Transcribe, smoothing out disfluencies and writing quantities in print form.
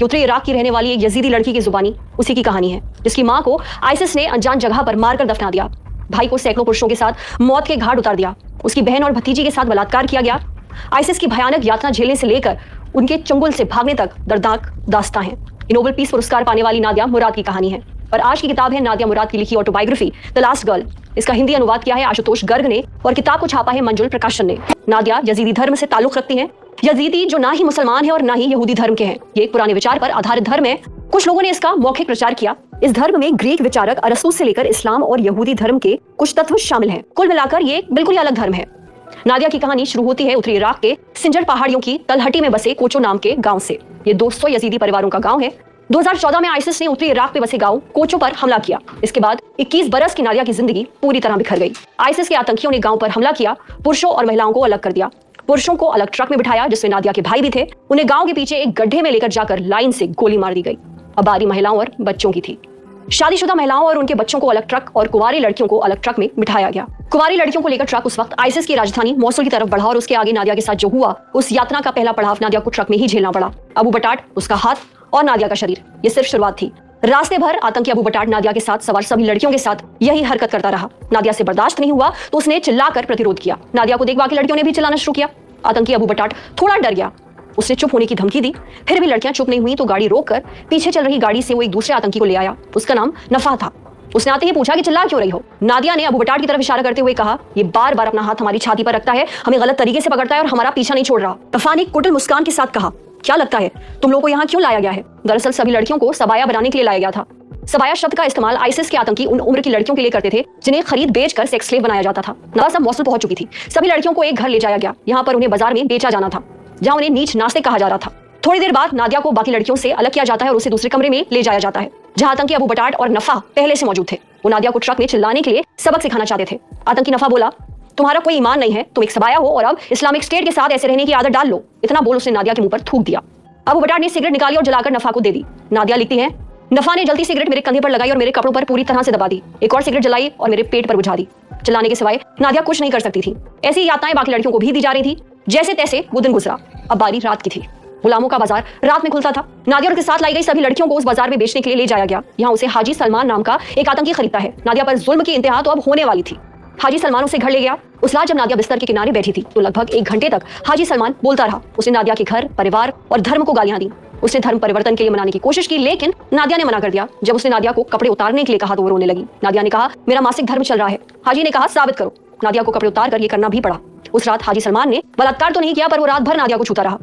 कि उत्तरी इराक की रहने वाली एक यजीदी लड़की की जुबानी उसी की कहानी है, जिसकी मां को आईसिस ने अनजान जगह पर मारकर दफना दिया, भाई को सैकड़ों पुरुषों के साथ मौत के घाट उतार दिया, उसकी बहन और भतीजी के साथ बलात्कार किया गया। आईसिस की भयानक यातना झेलने से लेकर उनके चंगुल से भागने तक दर्दनाक दास्तां हैं। ये नोबेल पीस पुरस्कार पाने वाली नादिया मुराद की कहानी है और आज की किताब है नादिया मुराद की लिखी ऑटोबायोग्राफी द लास्ट गर्ल। इसका हिंदी अनुवाद किया है आशुतोष गर्ग ने और किताब को छापा है मंजुल प्रकाशन ने। नादिया यजीदी धर्म से ताल्लुक रखती हैं। यजीदी जो ना ही मुसलमान है और ना ही यहूदी धर्म के हैं, ये एक पुराने विचार पर आधारित धर्म है। कुछ लोगों ने इसका मौखिक प्रचार किया। इस धर्म में ग्रीक विचारक अरस्तु से लेकर इस्लाम और यहूदी धर्म के कुछ तत्व शामिल हैं। कुल मिलाकर ये बिल्कुल ही अलग धर्म है। नादिया की कहानी शुरू होती है उत्तरी इराक के सिंजर पहाड़ियों की तलहटी में बसे कोचो नाम के गांव से। ये 200 यजीदी परिवारों का गांव है। 2014 में आईसिस ने उत्तरी इराक पे बसे गांव कोचो पर हमला किया। इसके बाद 21 बरस की नादिया की जिंदगी पूरी तरह बिखर गई। आईसिस के आतंकियों ने गांव पर हमला किया, पुरुषों और महिलाओं को अलग कर दिया। पुरुषों को अलग ट्रक में बिठाया जिसमें नादिया के भाई भी थे। उन्हें गांव के पीछे एक गड्ढे में लेकर जाकर लाइन से गोली मार दी गई। अब बारी महिलाओं और बच्चों की थी। शादीशुदा महिलाओं और उनके बच्चों को अलग ट्रक और कुंवारी लड़कियों को अलग ट्रक में बिठाया गया। कुंवारी लड़कियों को लेकर ट्रक उस वक्त आईसिस की राजधानी मोसुल की तरफ बढ़ा और उसके आगे नादिया के साथ जो हुआ, उस यातना का पहला पड़ाव नादिया को ट्रक में ही झेलना पड़ा। अबू बटाट, उसका हाथ और नादिया का शरीर, ये सिर्फ शुरुआत थी। रास्ते भर आतंकी अबू बटाट नादिया के साथ सवार सभी लड़कियों के साथ यही हरकत करता रहा। नादिया से बर्दाश्त नहीं हुआ तो उसने चिल्लाकर प्रतिरोध किया। नादिया को देख बाकी लड़कियों ने भी चिल्लाना शुरू किया। आतंकी अबू बटाट थोड़ा डर गया। उसने चुप होने की धमकी दी। फिर भी लड़कियां चुप नहीं हुई तो गाड़ी रोककर पीछे चल रही गाड़ी से वो एक दूसरे आतंकी को ले आया। उसका नाम नफा था। उसने आते ही पूछा कि चिल्ला क्यों रही हो। नादिया ने अबू बटाट की तरफ इशारा करते हुए कहा, ये बार बार अपना हाथ हमारी छाती पर रखता है, हमें गलत तरीके से पकड़ता है और हमारा पीछा नहीं छोड़ रहा। नफा ने कुटिल मुस्कान के साथ कहा, क्या लगता है तुम लोगों को यहाँ क्यों लाया गया है? दरअसल सभी लड़कियों को सबाया बनाने के लिए लाया गया था। सबाया शब्द का इस्तेमाल आईसिस के आतंकी उन उम्र की लड़कियों के लिए करते थे जिन्हें खरीद बेचकर सेक्स स्लेव बनाया जाता था। नफा सब मौसुल पहुंच चुकी थी। सभी लड़कियों को एक घर ले जाया गया। यहाँ पर उन्हें बाजार में बेचा जाना था, जहाँ उन्हें नीच नास्ते कहा जा रहा था। थोड़ी देर बाद नादिया को बाकी लड़कियों से अलग किया जाता है और उसे दूसरे कमरे में ले जाया जाता है, जहाँ आतंकी अबू बटाट और नफा पहले से मौजूद थे। वो नादिया को ट्रक में चिल्लाने के लिए सबक सिखाना चाहते थे। आतंकी नफा बोला, तुम्हारा कोई ईमान नहीं है, तुम एक सबाया हो और अब इस्लामिक स्टेट के साथ ऐसे रहने की आदत डाल लो। इतना बोल उसने नादिया के मुंह पर थूक दिया। अबू बटाट ने सिगरेट निकाली और जलाकर नफा को दे दी। नादिया लिखती है, नफा ने जलती सिगरेट मेरे कंधे पर लगाई और मेरे कपड़ों पर पूरी तरह से दबा दी। एक और सिगरेट जलाई और मेरे पेट पर बुझा दी। चिल्लाने के सिवाय नादिया कुछ नहीं कर सकती थी। ऐसी यातनाएं बाकी लड़कियों को भी दी जा रही थी। जैसे तैसे वो दिन गुजरा। अब बारी रात की थी। गुलामों का बाजार रात में खुलता था। नादिया और उसके साथ लाई गई सभी लड़कियों को उस बाजार में बेचने के लिए ले जाया गया। यहाँ उसे हाजी सलमान नाम का एक आतंकी खरीदता है। नादिया पर जुल्म की इंतहा तो अब होने वाली थी। हाजी सलमान उसे घर ले गया। उस रात जब नादिया बिस्तर के किनारे बैठी थी तो लगभग 1 घंटे तक हाजी सलमान बोलता रहा। उसने नादिया के घर, परिवार और धर्म को गालियां दी। उसने धर्म परिवर्तन के लिए मनाने की कोशिश की, लेकिन नादिया ने मना कर दिया। जब उसने नादिया को कपड़े उतारने के लिए कहा तो वो रोने लगी। नादिया ने कहा, मेरा मासिक धर्म चल रहा है। हाजी ने कहा, साबित करो। नादिया को कपड़े उतार कर ये करना भी पड़ा। उस रात हाजी सलमान ने बलात्कार तो नहीं किया, पर वो रात भर नादिया को छूता रहा।